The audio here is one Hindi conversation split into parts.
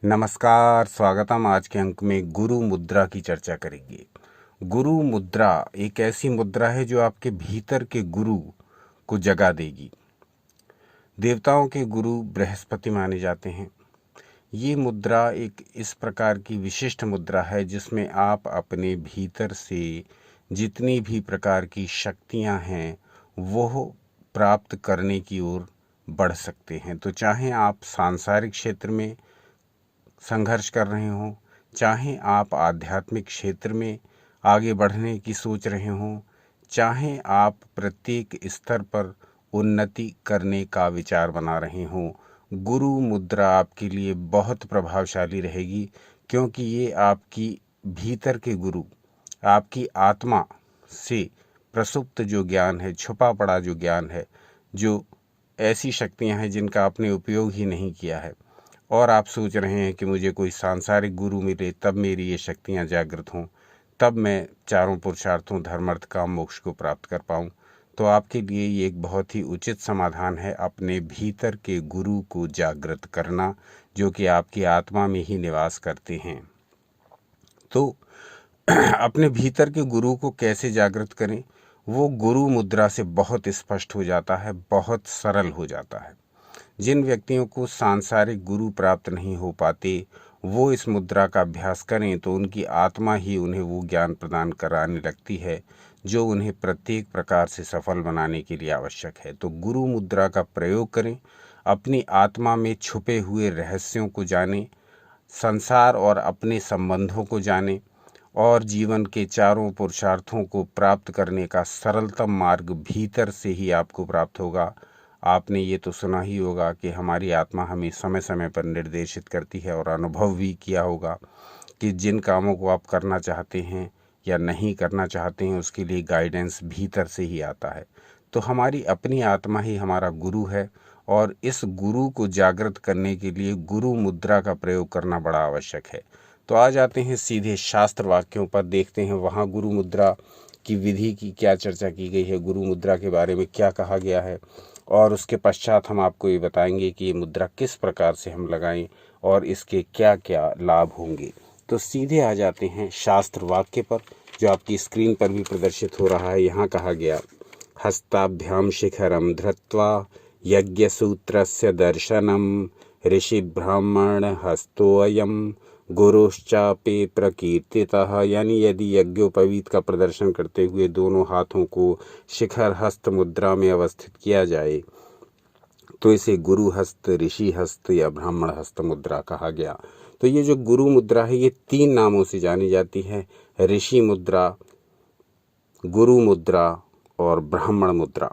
नमस्कार, स्वागतम। आज के अंक में गुरु मुद्रा की चर्चा करेंगे। गुरु मुद्रा एक ऐसी मुद्रा है जो आपके भीतर के गुरु को जगा देगी। देवताओं के गुरु बृहस्पति माने जाते हैं। ये मुद्रा एक इस प्रकार की विशिष्ट मुद्रा है जिसमें आप अपने भीतर से जितनी भी प्रकार की शक्तियां हैं वो प्राप्त करने की ओर बढ़ सकते हैं। तो चाहे आप सांसारिक क्षेत्र में संघर्ष कर रहे हों, चाहे आप आध्यात्मिक क्षेत्र में आगे बढ़ने की सोच रहे हों, चाहे आप प्रत्येक स्तर पर उन्नति करने का विचार बना रहे हों, गुरु मुद्रा आपके लिए बहुत प्रभावशाली रहेगी। क्योंकि ये आपकी भीतर के गुरु, आपकी आत्मा से प्रसुप्त जो ज्ञान है, छुपा पड़ा जो ज्ञान है, जो ऐसी शक्तियां हैं जिनका आपने उपयोग ही नहीं किया है और आप सोच रहे हैं कि मुझे कोई सांसारिक गुरु मिले तब मेरी ये शक्तियां जागृत हों, तब मैं चारों पुरुषार्थों धर्म अर्थ काम मोक्ष को प्राप्त कर पाऊं, तो आपके लिए ये एक बहुत ही उचित समाधान है अपने भीतर के गुरु को जागृत करना, जो कि आपकी आत्मा में ही निवास करते हैं। तो अपने भीतर के गुरु को कैसे जागृत करें, वो गुरु मुद्रा से बहुत स्पष्ट हो जाता है, बहुत सरल हो जाता है। जिन व्यक्तियों को सांसारिक गुरु प्राप्त नहीं हो पाते, वो इस मुद्रा का अभ्यास करें तो उनकी आत्मा ही उन्हें वो ज्ञान प्रदान कराने लगती है जो उन्हें प्रत्येक प्रकार से सफल बनाने के लिए आवश्यक है। तो गुरु मुद्रा का प्रयोग करें, अपनी आत्मा में छुपे हुए रहस्यों को जानें, संसार और अपने संबंधों को जानें और जीवन के चारों पुरुषार्थों को प्राप्त करने का सरलतम मार्ग भीतर से ही आपको प्राप्त होगा। आपने ये तो सुना ही होगा कि हमारी आत्मा हमें समय समय पर निर्देशित करती है और अनुभव भी किया होगा कि जिन कामों को आप करना चाहते हैं या नहीं करना चाहते हैं उसके लिए गाइडेंस भीतर से ही आता है। तो हमारी अपनी आत्मा ही हमारा गुरु है और इस गुरु को जागृत करने के लिए गुरु मुद्रा का प्रयोग करना बड़ा आवश्यक है। तो आ जाते हैं सीधे शास्त्र वाक्यों पर, देखते हैं वहाँ गुरु मुद्रा की विधि की क्या चर्चा की गई है, गुरु मुद्रा के बारे में क्या कहा गया है, और उसके पश्चात हम आपको ये बताएंगे कि ये मुद्रा किस प्रकार से हम लगाएं और इसके क्या क्या लाभ होंगे। तो सीधे आ जाते हैं शास्त्र वाक्य पर, जो आपकी स्क्रीन पर भी प्रदर्शित हो रहा है। यहाँ कहा गया, हस्ताभ्याम शिखरम धृत्वा यज्ञसूत्रस्य दर्शनम ऋषि ब्राह्मण हस्तोऽयं गुरुश्चापि प्रकीर्तितः। यानी यदि यज्ञोपवीत का प्रदर्शन करते हुए दोनों हाथों को शिखर हस्त मुद्रा में अवस्थित किया जाए तो इसे गुरु हस्त, ऋषि हस्त या ब्राह्मण हस्त मुद्रा कहा गया। तो ये जो गुरु मुद्रा है ये 3 नामों से जानी जाती है, ऋषि मुद्रा, गुरु मुद्रा और ब्राह्मण मुद्रा।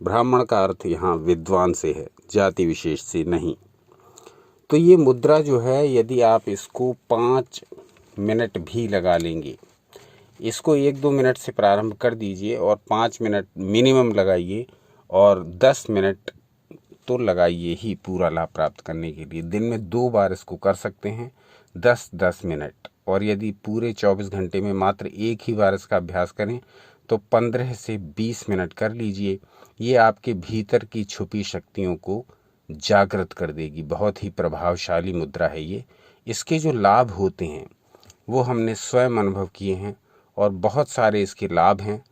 ब्राह्मण का अर्थ यहाँ विद्वान से है, जाति विशेष से नहीं। तो ये मुद्रा जो है, यदि आप इसको 5 मिनट भी लगा लेंगे, इसको 1-2 मिनट से प्रारंभ कर दीजिए और 5 मिनट मिनिमम लगाइए और 10 मिनट तो लगाइए ही पूरा लाभ प्राप्त करने के लिए। दिन में 2 बार इसको कर सकते हैं, 10-10 मिनट। और यदि पूरे 24 घंटे में मात्र एक ही बार इसका अभ्यास करें तो 15 से 20 मिनट कर लीजिए। ये आपके भीतर की छुपी शक्तियों को जागृत कर देगी। बहुत ही प्रभावशाली मुद्रा है ये। इसके जो लाभ होते हैं वो हमने स्वयं अनुभव किए हैं और बहुत सारे इसके लाभ हैं,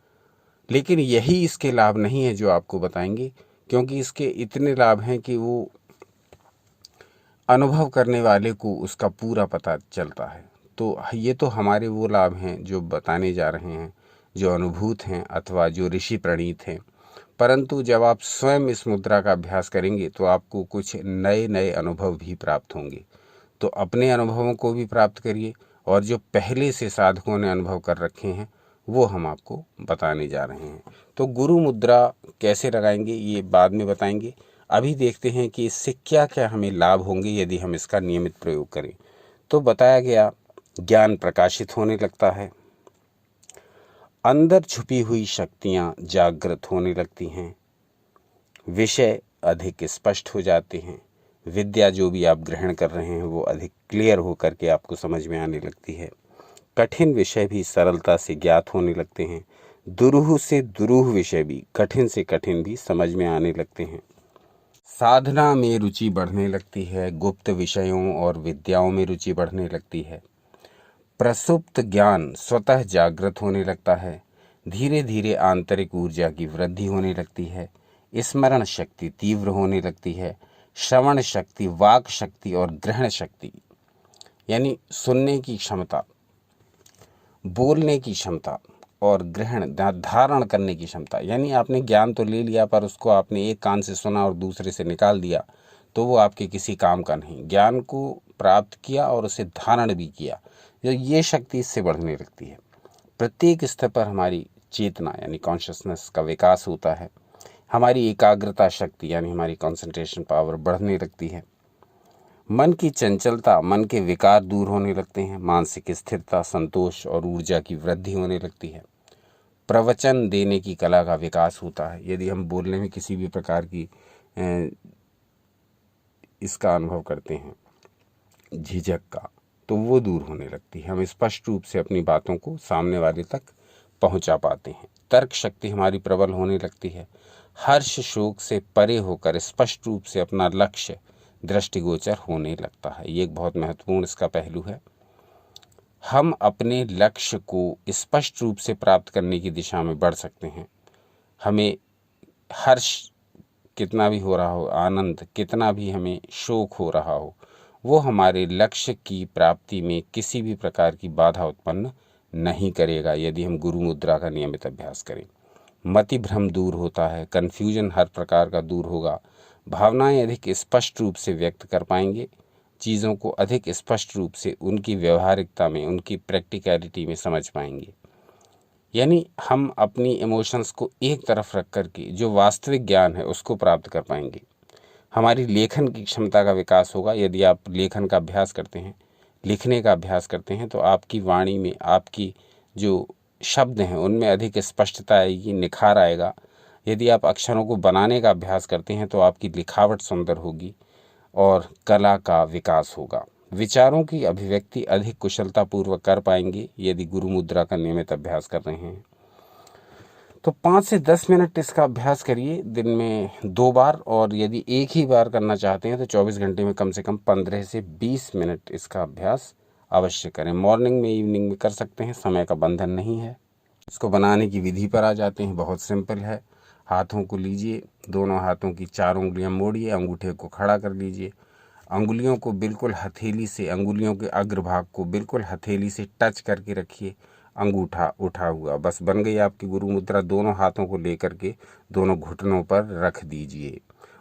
लेकिन यही इसके लाभ नहीं है जो आपको बताएंगे, क्योंकि इसके इतने लाभ हैं कि वो अनुभव करने वाले को उसका पूरा पता चलता है। तो ये तो हमारे वो लाभ हैं जो बताने जा रहे हैं, जो अनुभूत हैं अथवा जो ऋषि प्रणीत हैं। परंतु जब आप स्वयं इस मुद्रा का अभ्यास करेंगे तो आपको कुछ नए नए अनुभव भी प्राप्त होंगे। तो अपने अनुभवों को भी प्राप्त करिए और जो पहले से साधकों ने अनुभव कर रखे हैं वो हम आपको बताने जा रहे हैं। तो गुरु मुद्रा कैसे लगाएंगे ये बाद में बताएंगे। अभी देखते हैं कि इससे क्या क्या हमें लाभ होंगे यदि हम इसका नियमित प्रयोग करें। तो बताया गया, ज्ञान प्रकाशित होने लगता है, अंदर छुपी हुई शक्तियां जागृत होने लगती हैं, विषय अधिक स्पष्ट हो जाते हैं, विद्या जो भी आप ग्रहण कर रहे हैं वो अधिक क्लियर हो करके आपको समझ में आने लगती है, कठिन विषय भी सरलता से ज्ञात होने लगते हैं, दुरूह से दुरूह विषय भी, कठिन से कठिन भी समझ में आने लगते हैं। साधना में रुचि बढ़ने लगती है, गुप्त विषयों और विद्याओं में रुचि बढ़ने लगती है, प्रसुप्त ज्ञान स्वतः जागृत होने लगता है, धीरे धीरे आंतरिक ऊर्जा की वृद्धि होने लगती है, स्मरण शक्ति तीव्र होने लगती है, श्रवण शक्ति, वाक शक्ति और ग्रहण शक्ति यानी सुनने की क्षमता, बोलने की क्षमता और ग्रहण धारण करने की क्षमता, यानी आपने ज्ञान तो ले लिया पर उसको आपने एक कान से सुना और दूसरे से निकाल दिया तो वो आपके किसी काम का नहीं। ज्ञान को प्राप्त किया और उसे धारण भी किया, जो ये शक्ति इससे बढ़ने लगती है। प्रत्येक स्तर पर हमारी चेतना यानी कॉन्शियसनेस का विकास होता है, हमारी एकाग्रता शक्ति यानी हमारी कंसंट्रेशन पावर बढ़ने लगती है, मन की चंचलता, मन के विकार दूर होने लगते हैं, मानसिक स्थिरता, संतोष और ऊर्जा की वृद्धि होने लगती है, प्रवचन देने की कला का विकास होता है। यदि हम बोलने में किसी भी प्रकार की इसका अनुभव करते हैं झिझक का, तो वो दूर होने लगती है, हम स्पष्ट रूप से अपनी बातों को सामने वाले तक पहुंचा पाते हैं। तर्क शक्ति हमारी प्रबल होने लगती है, हर्ष शोक से परे होकर स्पष्ट रूप से अपना लक्ष्य दृष्टिगोचर होने लगता है। ये एक बहुत महत्वपूर्ण इसका पहलू है। हम अपने लक्ष्य को स्पष्ट रूप से प्राप्त करने की दिशा में बढ़ सकते हैं। हमें हर्ष कितना भी हो रहा हो, आनंद कितना भी हमें शोक हो रहा हो, वो हमारे लक्ष्य की प्राप्ति में किसी भी प्रकार की बाधा उत्पन्न नहीं करेगा यदि हम गुरु मुद्रा का नियमित अभ्यास करें। मति भ्रम दूर होता है, कन्फ्यूजन हर प्रकार का दूर होगा, भावनाएं अधिक स्पष्ट रूप से व्यक्त कर पाएंगे, चीज़ों को अधिक स्पष्ट रूप से उनकी व्यवहारिकता में, उनकी प्रैक्टिकलिटी में समझ पाएंगे। यानी हम अपनी इमोशंस को एक तरफ रख कर के जो वास्तविक ज्ञान है उसको प्राप्त कर पाएंगे। हमारी लेखन की क्षमता का विकास होगा। यदि आप लेखन का अभ्यास करते हैं, लिखने का अभ्यास करते हैं, तो आपकी वाणी में, आपकी जो शब्द हैं उनमें अधिक स्पष्टता आएगी, निखार आएगा। यदि आप अक्षरों को बनाने का अभ्यास करते हैं तो आपकी लिखावट सुंदर होगी और कला का विकास होगा। विचारों की अभिव्यक्ति अधिक कुशलतापूर्वक कर पाएंगे यदि गुरु मुद्रा का नियमित अभ्यास कर रहे हैं। तो 5 से 10 मिनट इसका अभ्यास करिए दिन में 2 बार, और यदि एक ही बार करना चाहते हैं तो 24 घंटे में कम से कम 15 से 20 मिनट इसका अभ्यास अवश्य करें। मॉर्निंग में, इवनिंग में कर सकते हैं, समय का बंधन नहीं है। इसको बनाने की विधि पर आ जाते हैं, बहुत सिंपल है। हाथों को लीजिए, दोनों हाथों की 4 उंगलियां मोड़िए, अंगूठे को खड़ा कर लीजिए, अंगुलियों को बिल्कुल हथेली से, अंगुलियों के अग्रभाग को बिल्कुल हथेली से टच करके रखिए, अंगूठा उठा हुआ। बस बन गई आपकी गुरु मुद्रा। दोनों हाथों को लेकर के दोनों घुटनों पर रख दीजिए।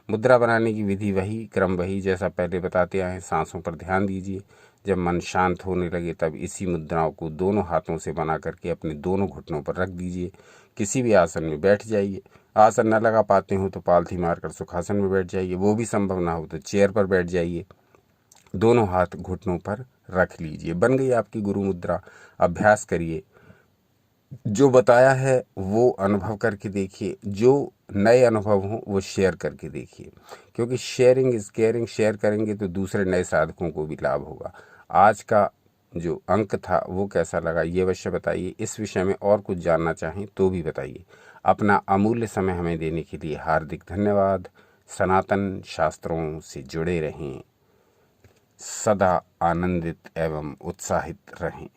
मुद्रा बनाने की विधि वही, क्रम वही जैसा पहले बताते आए हैं। सांसों पर ध्यान दीजिए। जब मन शांत होने लगे तब इसी मुद्राओं को दोनों हाथों से बना करके अपने दोनों घुटनों पर रख दीजिए। किसी भी आसन में बैठ जाइए। आसन न लगा पाते हो तो पालथी मारकर सुखासन में बैठ जाइए। वो भी संभव ना हो तो चेयर पर बैठ जाइए। दोनों हाथ घुटनों पर रख लीजिए। बन गई आपकी गुरु मुद्रा। अभ्यास करिए। जो बताया है वो अनुभव करके देखिए। जो नए अनुभव हों वो शेयर करके देखिए, क्योंकि शेयरिंग इज़ केयरिंग। शेयर करेंगे तो दूसरे नए साधकों को भी लाभ होगा। आज का जो अंक था वो कैसा लगा ये अवश्य बताइए। इस विषय में और कुछ जानना चाहें तो भी बताइए। अपना अमूल्य समय हमें देने के लिए हार्दिक धन्यवाद। सनातन शास्त्रों से जुड़े रहें, सदा आनंदित एवं उत्साहित रहें।